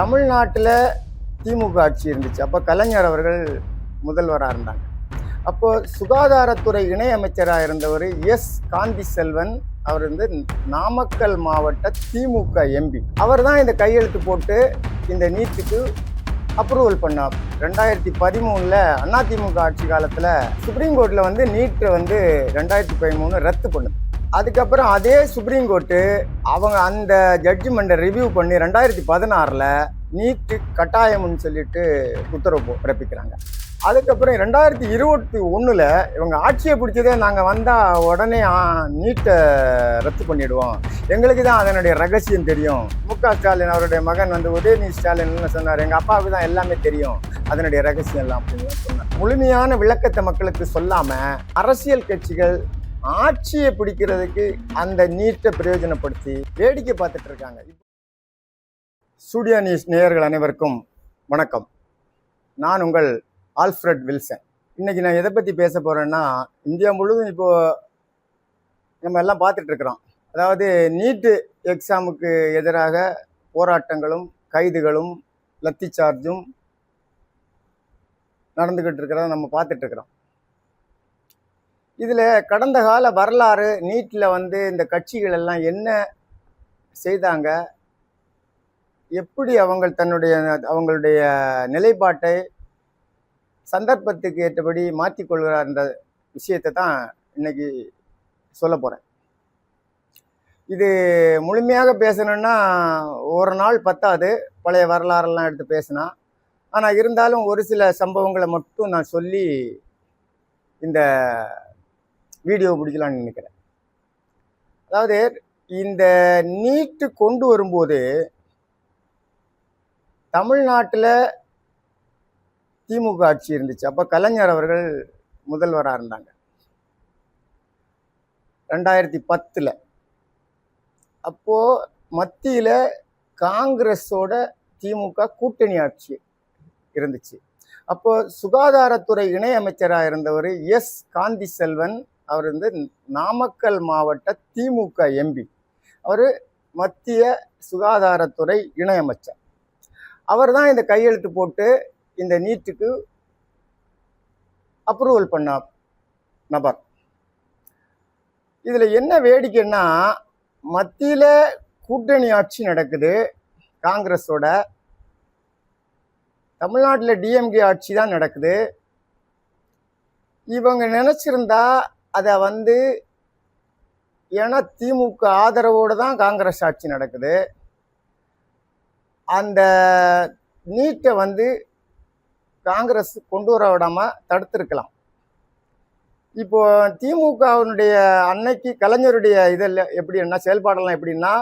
தமிழ்நாட்டில் திமுக ஆட்சி இருந்துச்சு. அப்போ கலைஞர் அவர்கள் முதல்வராக இருந்தாங்க. அப்போ சுகாதாரத்துறை இணையமைச்சராக இருந்தவர் காந்தி செல்வன். அவர் நாமக்கல் மாவட்ட திமுக எம்பி. அவர் தான் இந்த கையெழுத்து போட்டு இந்த நீட்டுக்கு அப்ரூவல் பண்ணார். 2013 அதிமுக ஆட்சி காலத்தில் சுப்ரீம் கோர்ட்டில் நீட்டை 2013 ரத்து பண்ணுது. அதுக்கப்புறம் அதே சுப்ரீம் கோர்ட்டு அவங்க அந்த ஜட்ஜ்மெண்ட்டை ரிவ்யூ பண்ணி 2016 நீட்டு கட்டாயம்னு சொல்லிட்டு உத்தரவு பிறப்பிக்கிறாங்க. அதுக்கப்புறம் 2021 இவங்க ஆட்சியை பிடிச்சதே நாங்கள் வந்தால் உடனே நீட்டை ரத்து பண்ணிடுவோம், எங்களுக்கு தான் அதனுடைய ரகசியம் தெரியும். மு.க.ஸ்டாலின் அவருடைய மகன் உதயநிதி ஸ்டாலின் சொன்னார், எங்கள் அப்பாவுக்கு தான் எல்லாமே தெரியும் அதனுடைய ரகசியம் எல்லாம் அப்படின்னு சொன்னார். முழுமையான விளக்கத்தை மக்களுக்கு சொல்லாமல் அரசியல் கட்சிகள் ஆட்சியை பிடிக்கிறதுக்கு அந்த நீட்டை பிரயோஜனப்படுத்தி வேடிக்கை பார்த்துட்டு இருக்காங்க. ஸ்டூடியோ நியூஸ் நேயர்கள் அனைவருக்கும் வணக்கம். நான் உங்கள் ஆல்ஃப்ரட் வில்சன். இன்னைக்கு நான் எதை பற்றி பேச போகிறேன்னா, இந்தியா முழுவதும் இப்போது நம்ம எல்லாம் பார்த்துட்டு இருக்கிறோம். அதாவது நீட்டு எக்ஸாமுக்கு எதிராக போராட்டங்களும் கைதுகளும் லத்தி சார்ஜும் நடந்துக்கிட்டு இருக்கிறத நம்ம பார்த்துட்டு இருக்கிறோம். இதில் கடந்த கால வரலாறு நீட்டில் இந்த கட்சிகள் எல்லாம் என்ன செய்தாங்க, எப்படி அவங்களுடைய நிலைப்பாட்டை சந்தர்ப்பத்துக்கு ஏற்றபடி மாற்றிக்கொள்கிறார்ன்ற விஷயத்தை தான் இன்னைக்கு சொல்ல போகிறேன். இது முழுமையாக பேசணுன்னா ஒரு நாள் பத்தாது, பழைய வரலாறெல்லாம் எடுத்து பேசினா. ஆனால் இருந்தாலும் ஒரு சில சம்பவங்களை மட்டும் நான் சொல்லி இந்த வீடியோ பிடிக்கலான்னு நினைக்கிறேன். அதாவது இந்த நீட்டு கொண்டு வரும்போது தமிழ்நாட்டில் திமுக ஆட்சி இருந்துச்சு. அப்போ கலைஞர் அவர்கள் முதல்வராக இருந்தாங்க 2010. அப்போது மத்தியில் காங்கிரஸோட திமுக கூட்டணி ஆட்சி இருந்துச்சு. அப்போ சுகாதாரத்துறை இணையமைச்சராக இருந்தவர் காந்தி செல்வன். அவர் நாமக்கல் மாவட்ட திமுக எம்பி. அவர் மத்திய சுகாதாரத்துறை இணையமைச்சர். அவர் தான் இந்த கையெழுத்து போட்டு இந்த நீட்டுக்கு அப்ரூவல் பண்ண நபர். இதில் என்ன வேடிக்கைன்னா, மத்தியில் கூட்டணி ஆட்சி நடக்குது காங்கிரஸோட, தமிழ்நாட்டில் டிஎம்கே ஆட்சி தான் நடக்குது. இவங்க நினச்சிருந்தா அதை ஏன்னா திமுக ஆதரவோடு தான் காங்கிரஸ் ஆட்சி நடக்குது, அந்த நீட்டை காங்கிரஸ் கொண்டு வர விடாமல் தடுத்திருக்கலாம். இப்போ திமுகவினுடைய அன்னைக்கு கலைஞருடைய இதில் எப்படின்னா செயல்பாடெல்லாம் எப்படின்னா,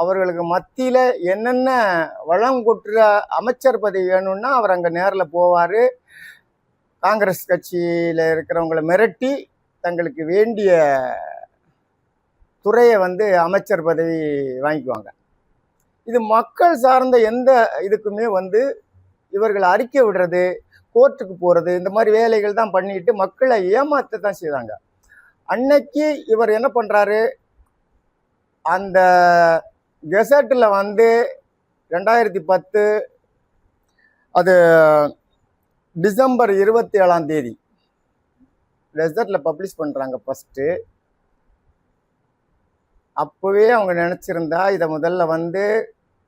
அவர்களுக்கு மத்தியில் என்னென்ன வளம் கொட்டுற அமைச்சர் பதவி வேணும்னா அவர் அங்கே நேரில் போவார். காங்கிரஸ் கட்சியில் இருக்கிறவங்களை மிரட்டி தங்களுக்கு வேண்டிய துறையை அமைச்சர் பதவி வாங்கிக்குவாங்க. இது மக்கள் சார்ந்த எந்த இதுக்குமே இவர்கள் அறிக்கை விடுறது, கோர்ட்டுக்கு போகிறது, இந்த மாதிரி வேலைகள் தான் பண்ணிட்டு மக்களை ஏமாற்ற தான் செய்தாங்க. அன்னைக்கு இவர் என்ன பண்ணுறாரு, அந்த கெசட்டில் 2010 அது டிசம்பர் 27 கெசட்டில் பப்ளிஷ் பண்ணுறாங்க ஃபஸ்ட்டு. அப்போவே அவங்க நினச்சிருந்தா இதை முதல்ல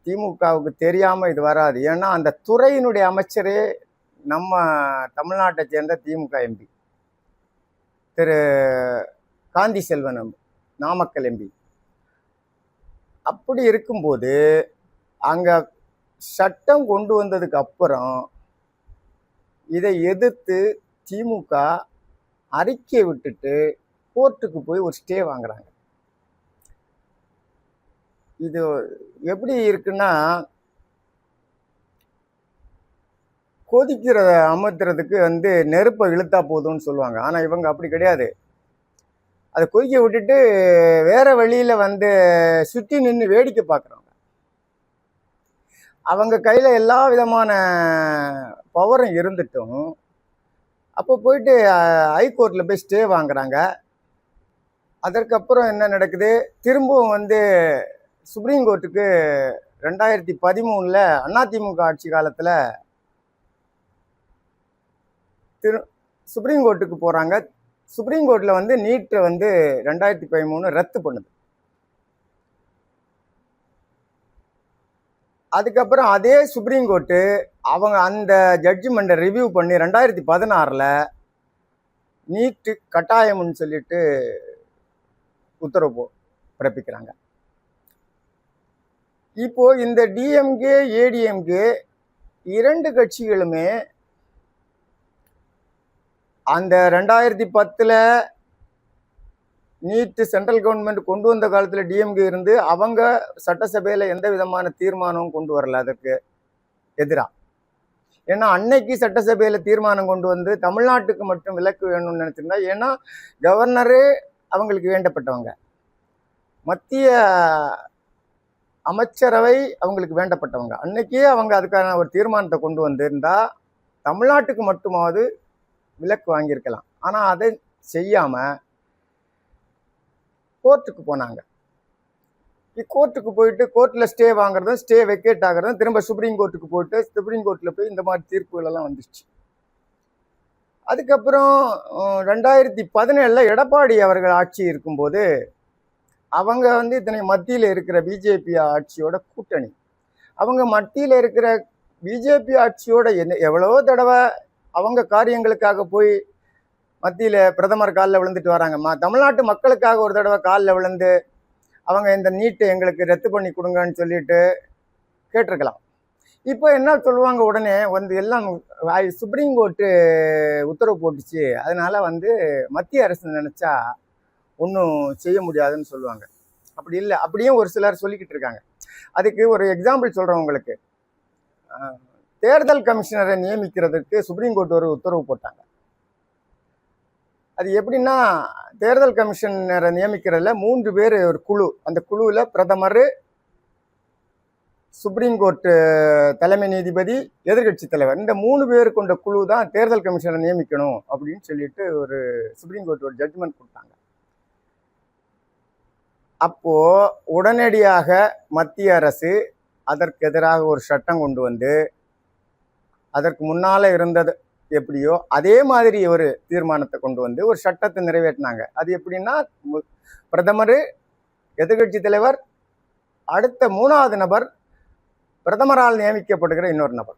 திமுகவுக்கு தெரியாமல் இது வராது. ஏன்னா அந்த துறையினுடைய அமைச்சரே நம்ம தமிழ்நாட்டை சேர்ந்த திமுக எம்பி திரு காந்தி செல்வன், நாமக்கல் எம்பி. அப்படி இருக்கும்போது அங்கே சட்டம் கொண்டு வந்ததுக்கு அப்புறம் இதை எதிர்த்து திமுக அறிக்கை விட்டுட்டு கோர்ட்டுக்கு போய் ஒரு ஸ்டே வாங்குறாங்க. இது எப்படி இருக்குன்னா, கொதிக்கிறத அமர்த்துறதுக்கு நெருப்பை இழுத்தா போதும்னு சொல்லுவாங்க. ஆனால் இவங்க அப்படி கிடையாது. அதை கொதிக்க விட்டுட்டு வேற வழியில் சுற்றி நின்று வேடிக்கை பார்க்குறவங்க. அவங்க கையில் எல்லா விதமான பவரும் இருந்துட்டும் அப்போ போயிட்டு ஹைகோர்ட்டில் போய் ஸ்டே வாங்குறாங்க. அதற்கப்புறம் என்ன நடக்குது, திரும்பவும் சுப்ரீம் கோர்ட்டுக்கு 2013 அதிமுக ஆட்சி காலத்தில் சுப்ரீம் கோர்ட்டுக்கு போகிறாங்க. சுப்ரீம் கோர்ட்டில் வந்து நீட்டை வந்து 2013 ரத்து பண்ணுது. அதுக்கப்புறம் அதே சுப்ரீம் கோர்ட்டு அவங்க அந்த ஜட்ஜ்மெண்ட்டை ரிவ்யூ பண்ணி 2016 நீட்டு கட்டாயம்னு சொல்லிட்டு உத்தரவு பிறப்பிக்கிறாங்க. இப்போ இந்த டிஎம்கே ஏடிஎம்கே 2 கட்சிகளுமே அந்த 2010 நீட்டு சென்ட்ரல் கவர்மெண்ட் கொண்டு வந்த காலத்தில் டிஎம்கே இருந்து அவங்க சட்டசபையில் எந்த விதமான தீர்மானமும் கொண்டு வரல அதற்கு எதிராக. ஏன்னா அன்னைக்கு சட்டசபையில் தீர்மானம் கொண்டு வந்து தமிழ்நாட்டுக்கு மட்டும் விலக்கு வேணும்னு நினச்சிருந்தா, ஏன்னா கவர்னரு அவங்களுக்கு வேண்டப்பட்டவங்க, மத்திய அமைச்சரவை அவங்களுக்கு வேண்டப்பட்டவங்க. அன்னைக்கே அவங்க அதுக்கான ஒரு தீர்மானத்தை கொண்டு வந்திருந்தா தமிழ்நாட்டுக்கு மட்டுமாவது விலக்கு வாங்கியிருக்கலாம். ஆனால் அதை செய்யாமல் கோர்ட்டுக்கு போனாங்க. கோர்ட்டுக்கு போயிட்டு கோர்ட்டில் ஸ்டே வாங்குறதும் ஸ்டே வெக்கேட் ஆகிறதும் திரும்ப சுப்ரீம் கோர்ட்டுக்கு போயிட்டு சுப்ரீம் கோர்ட்டில் போய் இந்த மாதிரி தீர்ப்புகளெல்லாம் வந்துச்சு. அதுக்கப்புறம் 2017 எடப்பாடி அவர்கள் ஆட்சி இருக்கும்போது அவங்க வந்து இத்தனை மத்தியில் இருக்கிற பிஜேபி ஆட்சியோட கூட்டணி. அவங்க மத்தியில் இருக்கிற பிஜேபி ஆட்சியோட எவ்வளோ தடவை அவங்க காரியங்களுக்காக போய் மத்தியில் பிரதமர் காலில் விழுந்துட்டு வராங்க. தமிழ்நாட்டு மக்களுக்காக ஒரு தடவை காலில் விழுந்து அவங்க இந்த நீட்டை எங்களுக்கு ரத்து பண்ணி கொடுங்கன்னு சொல்லிட்டு கேட்டிருக்கலாம். இப்போ என்ன சொல்லுவாங்க, உடனே வந்து எல்லாம் சுப்ரீம் கோர்ட்டு உத்தரவு போட்டுச்சு, அதனால வந்து மத்திய அரசு நினச்சா ஒன்றும் செய்ய முடியாதுன்னு சொல்லுவாங்க. அப்படி இல்லை, அப்படியும் ஒரு சிலர் சொல்லிக்கிட்டு இருக்காங்க. அதுக்கு ஒரு எக்ஸாம்பிள் சொல்கிறேன் உங்களுக்கு. தேர்தல் கமிஷனரை நியமிக்கிறதுக்கு சுப்ரீம் கோர்ட் ஒரு உத்தரவு போட்டாங்க. அது எப்படின்னா, தேர்தல் கமிஷனரை நியமிக்கிறதுல 3 பேர் ஒரு குழு, அந்த குழுவில் பிரதமர், சுப்ரீம் கோர்ட்டு தலைமை நீதிபதி, எதிர்கட்சி தலைவர், இந்த 3 பேர் கொண்ட குழு தான் தேர்தல் கமிஷனரை நியமிக்கணும் அப்படின்னு சொல்லிட்டு ஒரு சுப்ரீம் கோர்ட் ஒரு ஜட்ஜ்மெண்ட் கொடுத்தாங்க. அப்போ உடனடியாக மத்திய அரசு அதற்கு எதிராக ஒரு சட்டம் கொண்டு வந்து, அதற்கு முன்னால இருந்தது எப்படியோ அதே மாதிரி ஒரு தீர்மானத்தை கொண்டு வந்து ஒரு சட்டத்தை நிறைவேற்றினாங்க. அது எப்படின்னா, பிரதமர், எதிர்கட்சி தலைவர், அடுத்த 3வது நபர் பிரதமரால் நியமிக்கப்படுகிற இன்னொரு நபர்.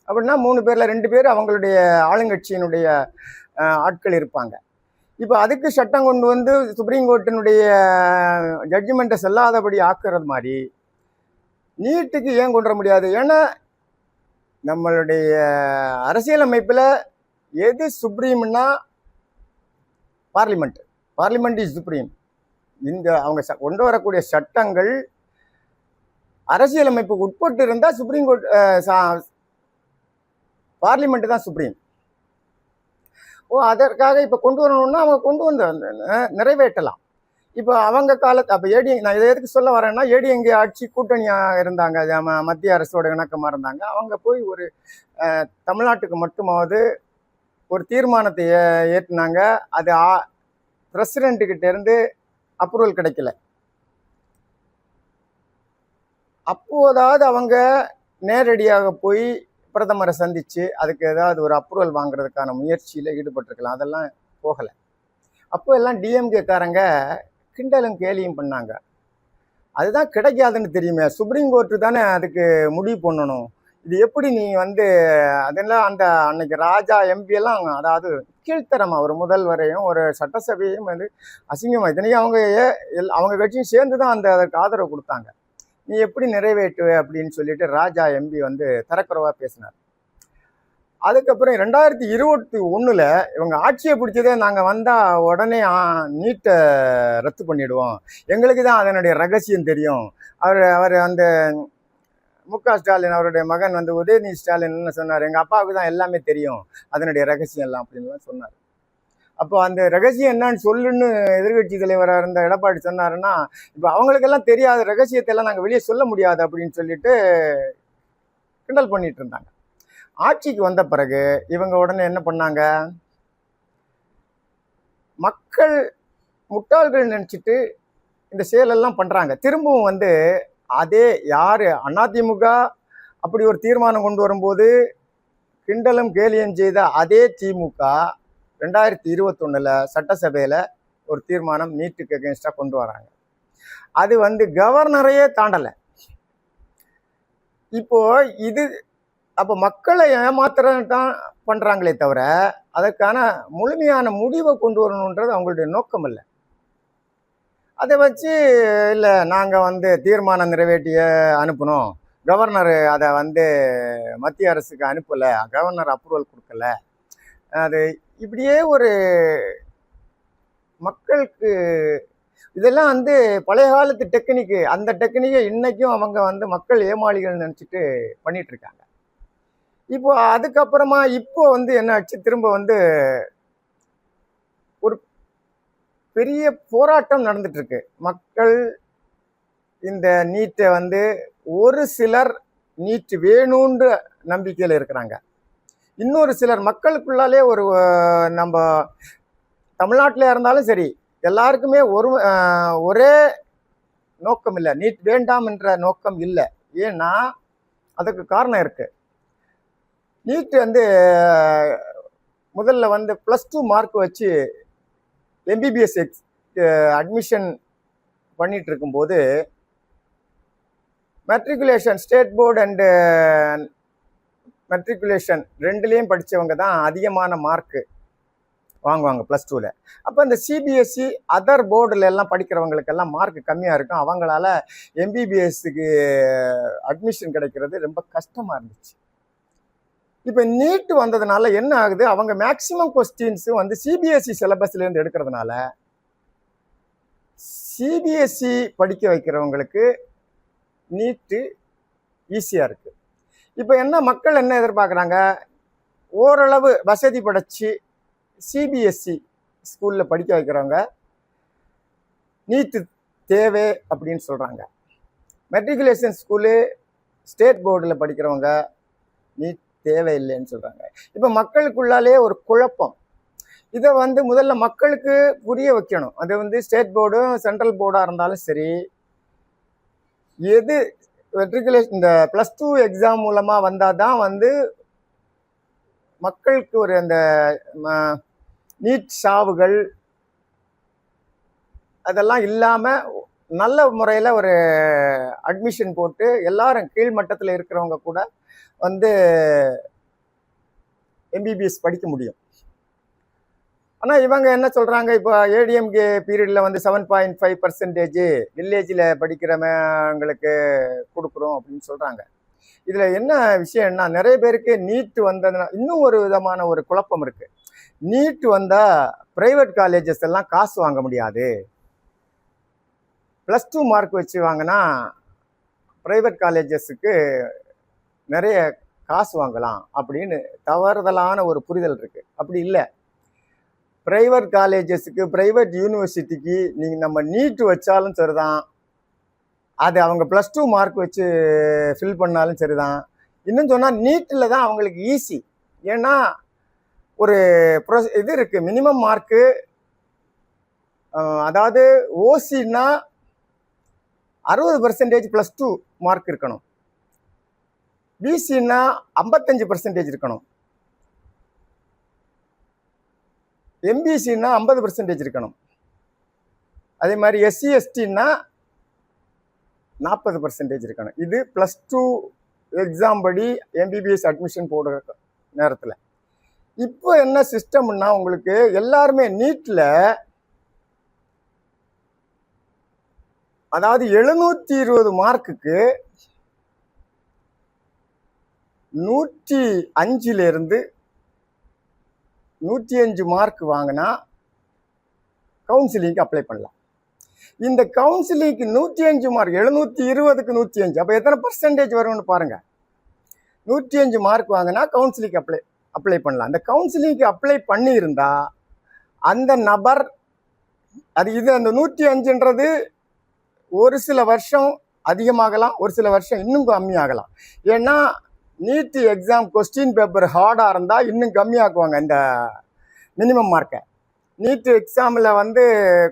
அப்படின்னா 3 பேரில் 2 பேர் அவங்களுடைய ஆளுங்கட்சியினுடைய ஆட்கள் இருப்பாங்க. இப்போ அதுக்கு சட்டம் கொண்டு வந்து சுப்ரீம் கோர்ட்டினுடைய ஜட்ஜ்மெண்ட்டை செல்லாதபடி ஆக்குறது மாதிரி நீட்டுக்கு ஏன் கொண்டு வர முடியாது? ஏன்னா நம்மளுடைய அரசியலமைப்பில் எது சுப்ரீம்னா பார்லிமெண்ட் இஸ் சுப்ரீம். இந்த அவங்க கொண்டு வரக்கூடிய சட்டங்கள் அரசியலமைப்புக்கு உட்பட்டு இருந்தால் சுப்ரீம் கோர்ட் பார்லிமெண்ட் தான் சுப்ரீம். அதற்காக இப்போ கொண்டு வரணும்னா அவங்க கொண்டு வந்து நிறைவேற்றலாம். இப்போ அவங்க காலத்து அப்போ நான் இதை எதுக்கு சொல்ல வரேன்னா, ஏடிஎம்கே ஆட்சி கூட்டணியாக இருந்தாங்க, மத்திய அரசோட இணக்கமாக இருந்தாங்க. அவங்க போய் ஒரு தமிழ்நாட்டுக்கு மட்டுமாவது ஒரு தீர்மானத்தை ஏற்றினாங்க. அது பிரசிடென்ட்டுக்கிட்ட இருந்து அப்ரூவல் கிடைக்கல. அப்போதாவது அவங்க நேரடியாக போய் பிரதமரை சந்தித்து அதுக்கு ஏதாவது ஒரு அப்ரூவல் வாங்குறதுக்கான முயற்சியில் ஈடுபட்டிருக்கலாம். அதெல்லாம் போகலை. அப்போ எல்லாம் டிஎம்கேக்காரங்க கிண்டலும் கேலியும் பண்ணாங்க. அதுதான் கிடைக்காதுன்னு தெரியுமே, சுப்ரீம் கோர்ட்டு தானே அதுக்கு முடிவு பண்ணணும், இது எப்படி நீ வந்து அதெல்லாம் அந்த அன்னைக்கு ராஜா எம்பி எல்லாம், அதாவது கீழ்த்தரமா ஒரு முதல்வரையும் ஒரு சட்டசபையும் வந்து அசிங்கமாக, இதனையும் அவங்க கட்சியும் சேர்ந்து தான் அதற்கு ஆதரவு கொடுத்தாங்க. நீ எப்படி நிறைவேற்றுவே அப்படின்னு சொல்லிட்டு ராஜா எம்பி வந்து தரக்குறைவாக பேசினார். அதுக்கப்புறம் 2021 இவங்க ஆட்சியை பிடிச்சதே, நாங்கள் வந்தால் உடனே நீட்டை ரத்து பண்ணிடுவோம், எங்களுக்கு தான் அதனுடைய ரகசியம் தெரியும். அவர் அந்த முக ஸ்டாலின் அவருடைய மகன் வந்து உதயநிதி ஸ்டாலின் என்ன சொன்னார், எங்கள் அப்பாவுக்கு தான் எல்லாமே தெரியும் அதனுடைய ரகசியம் எல்லாம் அப்படின்லாம் சொன்னார். அப்போ அந்த ரகசியம் என்னன்னு சொல்லுன்னு எதிர்கட்சி தலைவராக இருந்த எடப்பாடி சொன்னாருன்னா, இப்போ அவங்களுக்கெல்லாம் தெரியாத ரகசியத்தை எல்லாம் நாங்கள் வெளியே சொல்ல முடியாது அப்படின்னு சொல்லிட்டு கிண்டல் பண்ணிட்டு இருந்தாங்க. ஆட்சிக்கு வந்த பிறகு இவங்க உடனே என்ன பண்ணாங்க, மக்கள் முட்டாள்கள் நினச்சிட்டு இந்த செயலெல்லாம் பண்ணுறாங்க. திரும்பவும் வந்து அதே யார் அதிமுக அப்படி ஒரு தீர்மானம் கொண்டு வரும்போது கிண்டலும் கேலியும் செய்த அதே திமுக 2021 சட்டசபையில் ஒரு தீர்மானம் நீட்டுக்கு அகேன்ஸ்டாக கொண்டு வராங்க. அது கவர்னரையே தாண்டலை. இப்போ இது அப்போ மக்களை ஏமாத்துறதான் பண்ணுறாங்களே தவிர அதற்கான முழுமையான முடிவை கொண்டு வரணுன்றது அவங்களுடைய நோக்கம் இல்லை. அதை வச்சு இல்லை நாங்கள் தீர்மானம் நிறைவேற்றிய அனுப்பணும், கவர்னர் அதை மத்திய அரசுக்கு அனுப்பலை, கவர்னர் அப்ரூவல் கொடுக்கல, அது இப்படியே ஒரு மக்களுக்கு இதெல்லாம் பழைய காலத்து டெக்னிக்கு. அந்த டெக்னிக்கை இன்னைக்கும் அவங்க மக்கள் ஏமாளிகள் நினச்சிட்டு பண்ணிட்டு இருக்காங்க. இப்போ அதுக்கப்புறமா இப்போ என்ன ஆச்சு, திரும்ப ஒரு பெரிய போராட்டம் நடந்துட்டு இருக்கு. மக்கள் இந்த நீட்டை ஒரு சிலர் நீட் வேணும்ன்ற நம்பிக்கையில் இருக்கிறாங்க. இன்னொரு சிலர் மக்களுக்குள்ளாலே ஒரு நம்ம தமிழ்நாட்டில் இருந்தாலும் சரி எல்லாருக்குமே ஒரே நோக்கம் இல்லை, நீட் வேண்டாம் என்ற நோக்கம் இல்லை. ஏன்னா அதுக்கு காரணம் இருக்கு. நீட் முதல்ல +2 மார்க் வச்சு எம்பிபிஎஸ் அட்மிஷன் பண்ணிட்டு இருக்கும்போது matriculation state board and matriculation ரெண்டுலேயும் படித்தவங்க தான் அதிகமான மார்க்கு வாங்குவாங்க +2. அப்போ இந்த சிபிஎஸ்சி அதர் போர்டில் எல்லாம் படிக்கிறவங்களுக்கெல்லாம் மார்க் கம்மியாக இருக்கும். அவங்களால எம்பிபிஎஸ்க்கு அட்மிஷன் கிடைக்கிறது ரொம்ப கஷ்டமாக இருந்துச்சு. இப்போ நீட் வந்ததுனால என்ன ஆகுது, அவங்க மேக்சிமம் கொஸ்டின்ஸும் சிபிஎஸ்சி சிலபஸ்லேருந்து எடுக்கிறதுனால சிபிஎஸ்சி படிக்க வைக்கிறவங்களுக்கு நீட்டு ஈஸியாக இருக்குது. இப்போ மக்கள் என்ன எதிர்பார்க்குறாங்க, ஓரளவு வசதி படைச்சி சிபிஎஸ்சி ஸ்கூலில் படிக்க வைக்கிறவங்க நீட்டு தேவை அப்படின்னு சொல்கிறாங்க. மெட்ரிகுலேஷன் ஸ்கூலு ஸ்டேட் போர்டில் படிக்கிறவங்க நீட் தேவையில்லைன்னு சொல்கிறாங்க. இப்போ மக்களுக்குள்ளாலே ஒரு குழப்பம். இதை முதல்ல மக்களுக்கு புரிய வைக்கணும். அது ஸ்டேட் போர்டும் சென்ட்ரல் போர்டாக இருந்தாலும் சரி, எது மெட்ரிகுலேஷன் இந்த +2 எக்ஸாம் மூலமாக வந்தால் தான் மக்களுக்கு ஒரு அந்த நீட் சாவுகள் அதெல்லாம் இல்லாமல் நல்ல முறையில் ஒரு அட்மிஷன் போட்டு எல்லாரும் கீழ்மட்டத்தில் இருக்கிறவங்க கூட எம்பிபிஎஸ் படிக்க முடியும். ஆனால் இவங்க என்ன சொல்கிறாங்க, இப்போ ஏடிஎம்கே பீரியடில் 7.5% வில்லேஜில் படிக்கிறவங்களுக்கு கொடுக்குறோம் அப்படின்னு சொல்கிறாங்க. இதில் என்ன விஷயம்னா, நிறைய பேருக்கு நீட் வந்ததுன்னா இன்னும் ஒரு விதமான ஒரு குழப்பம் இருக்குது. நீட் வந்தால் ப்ரைவேட் காலேஜஸ் எல்லாம் காசு வாங்க முடியாது, +2 மார்க் வச்சு வாங்கினா ப்ரைவேட் காலேஜஸுக்கு நிறைய காசு வாங்கலாம் அப்படின்னு தவறுதலான ஒரு புரிதல் இருக்குது. அப்படி இல்லை. ப்ரைவேட் காலேஜஸுக்கு ப்ரைவேட் யூனிவர்சிட்டிக்கு நம்ம நீட் வச்சாலும் சரிதான், அது அவங்க +2 மார்க் வச்சு ஃபில் பண்ணாலும் சரிதான். இன்னும் சொன்னால் நீட்டில் தான் அவங்களுக்கு ஈஸி. ஏன்னா ஒரு இது இருக்குது, மினிமம் மார்க்கு. அதாவது ஓசின்னா 60% +2 மார்க் இருக்கணும், பிசின்னா 55% இருக்கணும், எம்பிசின்னா 50% இருக்கணும். அதே மாதிரி எஸ்சி எஸ்டின்னா 40% இருக்கணும். இது +2 எக்ஸாம் படி எம்பிபிஎஸ் அட்மிஷன் போடுற நேரத்தில். இப்போ என்ன சிஸ்டம்னா, உங்களுக்கு எல்லாருமே நீட்டில் அதாவது 720 மார்க்குக்கு 105 105 மார்க் வாங்கினா கவுன்சிலிங்க்கு அப்ளை பண்ணலாம். இந்த கவுன்சிலிங்க்கு 105 மார்க், 720க்கு 105, அப்போ எத்தனை % வரும்னு பாருங்கள். 105 மார்க் வாங்கினா கவுன்சிலிங்க்கு அப்ளை பண்ணலாம். அந்த கவுன்சிலிங்க்கு அப்ளை பண்ணியிருந்தா அந்த நபர் இது அந்த 105ன்றது ஒரு சில வருஷம் அதிகமாகலாம், ஒரு சில வருஷம் இன்னும் கம்மியாகலாம். ஏன்னா நீட் எக்ஸாம் கொஸ்டின் பேப்பர் ஹார்டாக இருந்தால் இன்னும் கம்மியாக்குவாங்க இந்த மினிமம் மார்க்கை. நீட் எக்ஸாமில்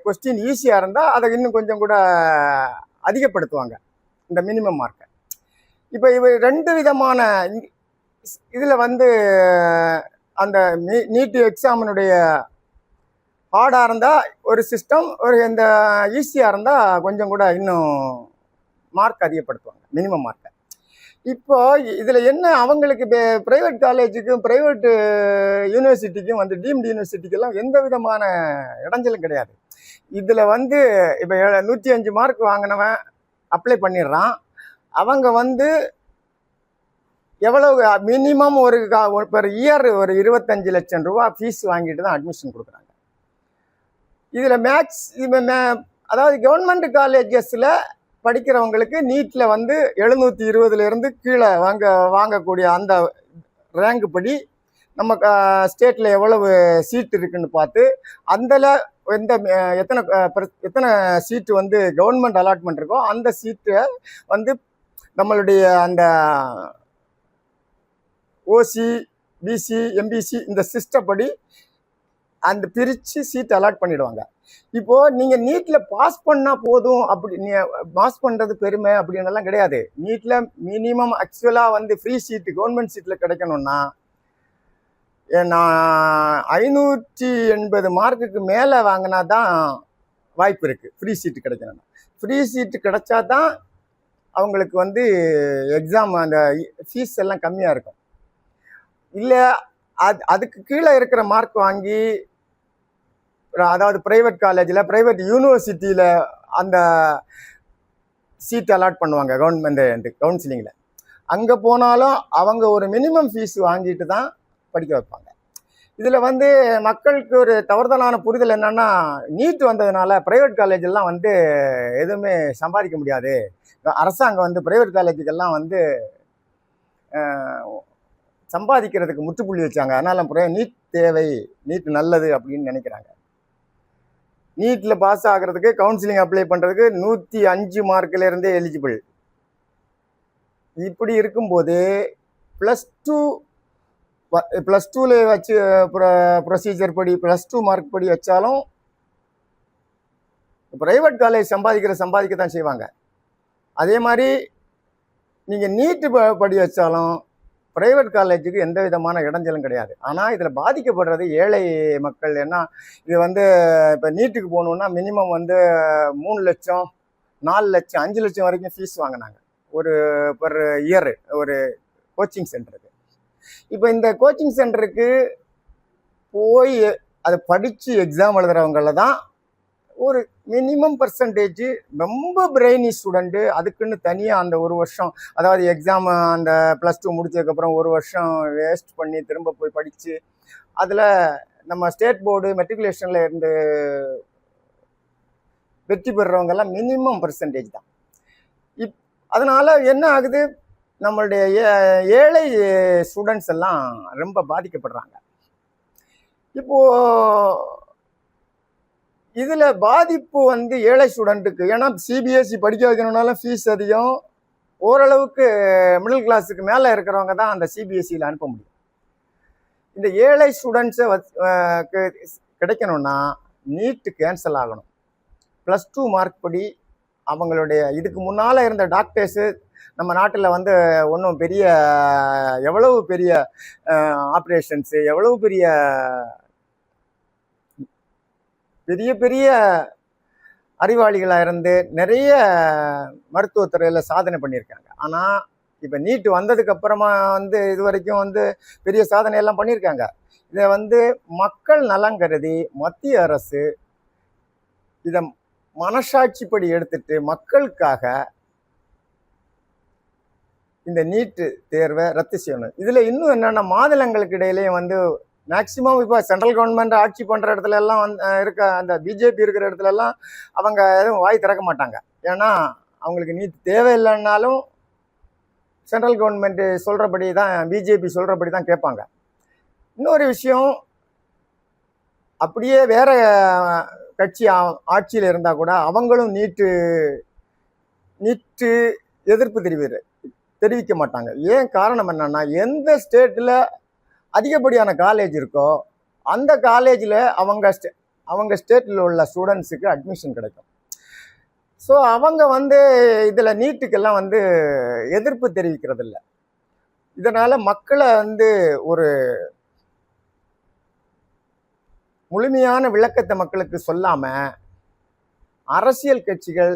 கொஸ்டின் ஈஸியாக இருந்தால் அதை இன்னும் கொஞ்சம் கூட அதிகப்படுத்துவாங்க. இந்த மினிமம் மார்க்கை. இப்போ இவை 2 விதமான இதில் வந்து அந்த நீட் எக்ஸாமினுடைய ஹார்டாக இருந்தால் ஒரு சிஸ்டம், ஒரு இந்த ஈஸியாக இருந்தால் கொஞ்சம் கூட இன்னும் மார்க் அதிகப்படுத்துவாங்க, மினிமம் மார்க்கை. இப்போ இதில் என்ன, அவங்களுக்கு ப்ரைவேட் காலேஜுக்கும் ப்ரைவேட்டு யூனிவர்சிட்டிக்கும் வந்து டீம்டு யூனிவர்சிட்டிக்கெல்லாம் எந்த விதமான இடைஞ்சலும் கிடையாது. இதில் வந்து இப்போ 105 மார்க் வாங்கினவன் அப்ளை பண்ணிடுறான். அவங்க வந்து எவ்வளவு மினிமம் ஒரு பெர் இயர் ஒரு 25 லட்சம் ரூபா ஃபீஸ் வாங்கிட்டு தான் அட்மிஷன் கொடுக்குறாங்க. இதில் அதாவது கவர்மெண்ட் காலேஜஸில் படிக்கிறவங்களுக்கு நீட்டில் வந்து 720 கீழே வாங்கக்கூடிய அந்த ரேங்க் படி நம்ம ஸ்டேட்டில் எவ்வளவு சீட் இருக்குன்னு பார்த்து அதில் எத்தனை சீட்டு வந்து கவர்மெண்ட் அலாட்மெண்ட் இருக்கோ அந்த சீட்டை வந்து நம்மளுடைய அந்த ஓசி, பிசி, எம்பிசி இந்த சிஸ்டம் படி அந்த பிரித்து சீட் அலாட் பண்ணிடுவாங்க. இப்போது நீங்கள் நீட்டில் பாஸ் பண்ணால் போதும், அப்படி பாஸ் பண்ணுறது பெருமை அப்படின்னெல்லாம் கிடையாது. நீட்டில் மினிமம் ஆக்சுவலாக வந்து ஃப்ரீ சீட்டு கவர்மெண்ட் சீட்டில் கிடைக்கணும்னா நான் 580 மார்க்குக்கு மேலே வாங்கினா தான் வாய்ப்பு இருக்குது ஃப்ரீ சீட்டு கிடைக்கணும்னா. ஃப்ரீ சீட்டு கிடைச்சா தான் அவங்களுக்கு வந்து எக்ஸாம் அந்த ஃபீஸ் எல்லாம் கம்மியாக இருக்கும். இல்லை அதுக்கு கீழே இருக்கிற மார்க் வாங்கி, அதாவது ப்ரைவேட் காலேஜில் ப்ரைவேட் யூனிவர்சிட்டியில் அந்த சீட் அலாட் பண்ணுவாங்க கவர்மெண்ட் கவுன்சிலிங்கில். அங்கே போனாலும் அவங்க ஒரு மினிமம் ஃபீஸ் வாங்கிட்டு தான் படிக்க வைப்பாங்க. இதில் வந்து மக்களுக்கு ஒரு தவறுதலான புரிதல் என்னென்னா, நீட் வந்ததுனால ப்ரைவேட் காலேஜெல்லாம் வந்து எதுவுமே சம்பாதிக்க முடியாது, அரசாங்கம் வந்து ப்ரைவேட் காலேஜுக்கெல்லாம் வந்து சம்பாதிக்கிறதுக்கு முற்றுப்புள்ளி வச்சாங்க, அதனால் நீட் தேவை, நீட் நல்லது அப்படின்னு நினைக்கிறாங்க. நீட்டில் பாஸ் ஆகிறதுக்கு கவுன்சிலிங் அப்ளை பண்ணுறதுக்கு 105 மார்க்கிலேருந்தே எலிஜிபிள். இப்படி இருக்கும்போது ப்ளஸ் டூவில் வச்சு ப்ரொசீஜர் படி +2 மார்க் படி வச்சாலும் ப்ரைவேட் காலேஜ் சம்பாதிக்க தான் செய்வாங்க. அதே மாதிரி நீங்கள் நீட்டு படி வச்சாலும் ப்ரைவேட் காலேஜுக்கு எந்த விதமான இடைஞ்சலும் கிடையாது. ஆனால் இதில் பாதிக்கப்படுறது ஏழை மக்கள். ஏன்னா இது வந்து இப்போ நீட்டுக்கு போகணுன்னா மினிமம் வந்து 3 லட்சம், 4 லட்சம், 5 லட்சம் வரைக்கும் ஃபீஸ் வாங்கினாங்க ஒரு பர் இயர் ஒரு கோச்சிங் சென்டருக்கு. இப்போ இந்த கோச்சிங் சென்டருக்கு போய் அதை படித்து எக்ஸாம் எழுதுறவங்கள தான் ஒரு மினிமம் பர்சன்டேஜ் ரொம்ப பிரெய்னி ஸ்டூடெண்ட்டு அதுக்குன்னு தனியாக அந்த ஒரு வருஷம், அதாவது எக்ஸாம் அந்த +2 முடிச்சதுக்கப்புறம் ஒரு வருஷம் வேஸ்ட் பண்ணி திரும்ப போய் படித்து அதில் நம்ம ஸ்டேட் போர்டு மெட்ரிகுலேஷனில் இருந்து வெற்றி பெறுறவங்கெல்லாம் மினிமம் பர்சன்டேஜ் தான். அதனால் என்ன ஆகுது, நம்மளுடைய ஏழை ஸ்டூடெண்ட்ஸ் எல்லாம் ரொம்ப பாதிக்கப்படுறாங்க. இப்போது இதில் பாதிப்பு வந்து ஏழை ஸ்டூடெண்ட்டுக்கு, ஏன்னா சிபிஎஸ்சி படிக்க வைக்கணுன்னாலும் ஃபீஸ் அதிகம். ஓரளவுக்கு மிடில் கிளாஸுக்கு மேலே இருக்கிறவங்க தான் அந்த சிபிஎஸ்சியில் அனுப்ப முடியும். இந்த ஏழை ஸ்டூடெண்ட்ஸை கிடைக்கணும்னா நீட்டு கேன்சல் ஆகணும். +2 மார்க் படி அவங்களுடைய இதுக்கு முன்னால் இருந்த டாக்டர்ஸு நம்ம நாட்டில் வந்து ஒன்றும் எவ்வளவு பெரிய ஆப்ரேஷன்ஸு, எவ்வளவு பெரிய அறிவாளிகளாக இருந்து நிறைய மருத்துவத்துறையில் சாதனை பண்ணியிருக்காங்க. ஆனால் இப்போ நீட்டு வந்ததுக்கப்புறமா வந்து இது வரைக்கும் வந்து பெரிய சாதனையெல்லாம் பண்ணியிருக்காங்க. இதை வந்து மக்கள் நலன் கருதி மத்திய அரசு இதை மனசாட்சிப்படி எடுத்துட்டு மக்களுக்காக இந்த நீட்டு தேர்வை ரத்து செய்யணும். இதில் இன்னும் என்னென்னா, மாநிலங்களுக்கு இடையிலேயும் வந்து மேக்சிமம் இப்போ சென்ட்ரல் கவர்மெண்ட் ஆட்சி பண்ணுற இடத்துல எல்லாம் இருக்க அந்த பிஜேபி இருக்கிற இடத்துல எல்லாம் அவங்க எதுவும் வாய் திறக்க மாட்டாங்க. ஏன்னா அவங்களுக்கு நீட் தேவையில்லைன்னாலும் சென்ட்ரல் கவர்மெண்ட்டு சொல்கிறபடி தான், பிஜேபி சொல்கிறபடி தான் கேட்பாங்க. இன்னொரு விஷயம், அப்படியே வேற கட்சி ஆட்சியில் இருந்தால் கூட அவங்களும் நீட்டு எதிர்ப்பு தெரிவிக்க மாட்டாங்க. ஏன் காரணம் என்னன்னா, எந்த ஸ்டேட்டில் அதிகப்படியான காலேஜ் இருக்கோ அந்த காலேஜில் அவங்க ஸ்டேட்டில் உள்ள ஸ்டூடெண்ட்ஸுக்கு அட்மிஷன் கிடைக்கும். ஸோ அவங்க வந்து இதில் நீட்டுக்கெல்லாம் வந்து எதிர்ப்பு தெரிவிக்கிறது இல்லை. இதனால் மக்களை வந்து ஒரு முழுமையான விளக்கத்தை மக்களுக்கு சொல்லாமல் அரசியல் கட்சிகள்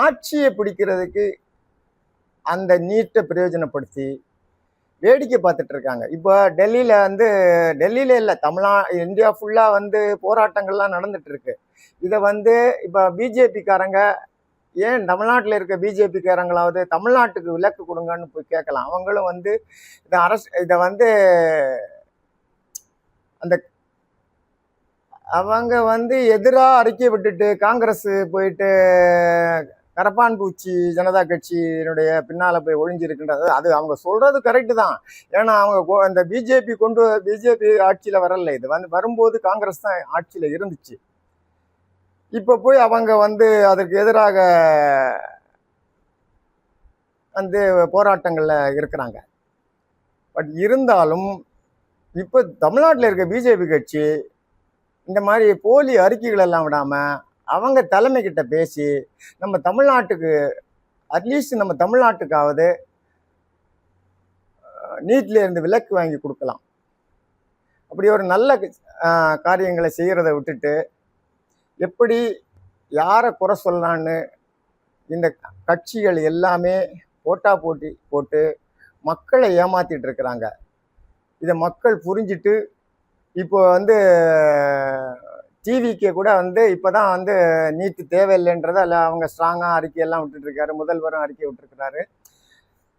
ஆட்சியை பிடிக்கிறதுக்கு அந்த நீட்டை பிரயோஜனப்படுத்தி வேடிக்கை பார்த்துட்டு இருக்காங்க. இப்போ டெல்லியில் இல்லை, இந்தியா ஃபுல்லாக வந்து போராட்டங்கள்லாம் நடந்துட்டு இருக்கு. இதை வந்து இப்போ பிஜேபிக்காரங்க, ஏன் தமிழ்நாட்டில் இருக்க பிஜேபிக்காரங்களாவது தமிழ்நாட்டுக்கு விலக்கு கொடுங்கன்னு போய் கேட்கலாம். அவங்களும் வந்து இதை வந்து அந்த அவங்க வந்து எதிராக அறிக்கை விட்டுட்டு காங்கிரஸ் போயிட்டு கரப்பான் பூச்சி ஜனதா கட்சியினுடைய பின்னால் போய் ஒழிஞ்சிருக்குன்றது அது அவங்க சொல்கிறது கரெக்டு தான். ஏன்னா அவங்க இந்த பிஜேபி ஆட்சியில் வரல, இது வந்து வரும்போது காங்கிரஸ் தான் ஆட்சியில் இருந்துச்சு. இப்போ போய் அவங்க வந்து அதுக்கு எதிராக வந்து போராட்டங்களில் இருக்கிறாங்க. பட் இருந்தாலும் இப்போ தமிழ்நாட்டில் இருக்க பிஜேபி கட்சி இந்த மாதிரி போலி அறிக்கைகள் எல்லாம் விடாமல் அவங்க தலைமைக்கிட்ட பேசி நம்ம தமிழ்நாட்டுக்கு அட்லீஸ்ட் நம்ம தமிழ்நாட்டுக்காவது நீட்ல இருந்து விலக்கு வாங்கி கொடுக்கலாம். அப்படி ஒரு நல்ல காரியங்களை செய்கிறத விட்டுட்டு எப்படி யாரை குறை சொல்லலான்னு இந்த கட்சிகள் எல்லாமே போட்டி போட்டு மக்களை ஏமாத்திட்டு இருக்கிறாங்க. இதை மக்கள் புரிஞ்சிட்டு இப்போ வந்து டிவிக்கு கூட வந்து இப்போ தான் வந்து நீட்டு தேவையில்லைன்றதை இல்லை அவங்க ஸ்ட்ராங்காக அறிக்கையெல்லாம் விட்டுட்ருக்காரு. முதல்வரும் அறிக்கை விட்டுருக்கிறாரு,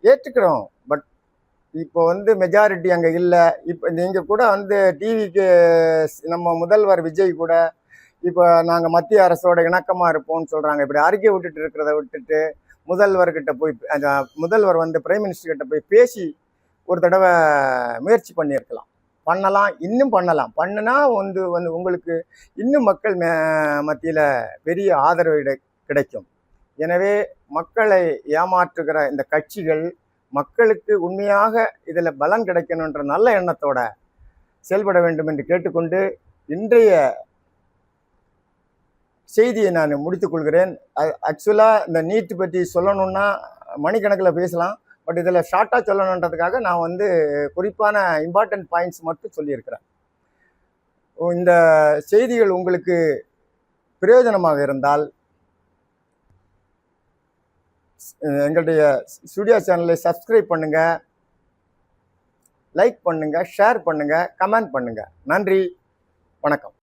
ஏற்றுக்கிறோம். பட் இப்போ வந்து மெஜாரிட்டி அங்கே இல்லை. இப்போ நீங்கள் கூட வந்து டிவிக்கு நம்ம முதல்வர் விஜய் கூட இப்போ நாங்கள் மத்திய அரசோட இணக்கமாக இருப்போம்னு சொல்கிறாங்க. இப்படி அறிக்கை விட்டுட்டு இருக்கிறத விட்டுட்டு முதல்வர்கிட்ட போய் முதல்வர் வந்து பிரைம் மினிஸ்டர்கிட்ட போய் பேசி ஒரு தடவை முயற்சி பண்ணலாம், இன்னும் பண்ணலாம். பண்ணுனா வந்து உங்களுக்கு இன்னும் மக்கள் மத்தியில் பெரிய ஆதரவு கிடைக்கும். எனவே மக்களை ஏமாற்றுகிற இந்த கட்சிகள் மக்களுக்கு உண்மையாக இதில் பலன் கிடைக்கணுன்ற நல்ல எண்ணத்தோட செயல்பட வேண்டும் என்று கேட்டுக்கொண்டு இன்றைய செய்தியை நான் முடித்துக்கொள்கிறேன். ஆக்சுவலாக இந்த நீட்டு பற்றி சொல்லணுன்னா மணிக்கணக்கில் பேசலாம். பட் இதில் ஷார்ட்டாக சொல்லணுன்றதுக்காக நான் வந்து குறிப்பான இம்பார்ட்டன்ட் பாயிண்ட்ஸ் மட்டும் சொல்லியிருக்கிறேன். இந்த செய்திகள் உங்களுக்கு பிரயோஜனமாக இருந்தால் எங்களுடைய ஸ்டுடியோ சேனலை சப்ஸ்கிரைப் பண்ணுங்கள், லைக் பண்ணுங்கள், ஷேர் பண்ணுங்கள், கமெண்ட் பண்ணுங்கள். நன்றி, வணக்கம்.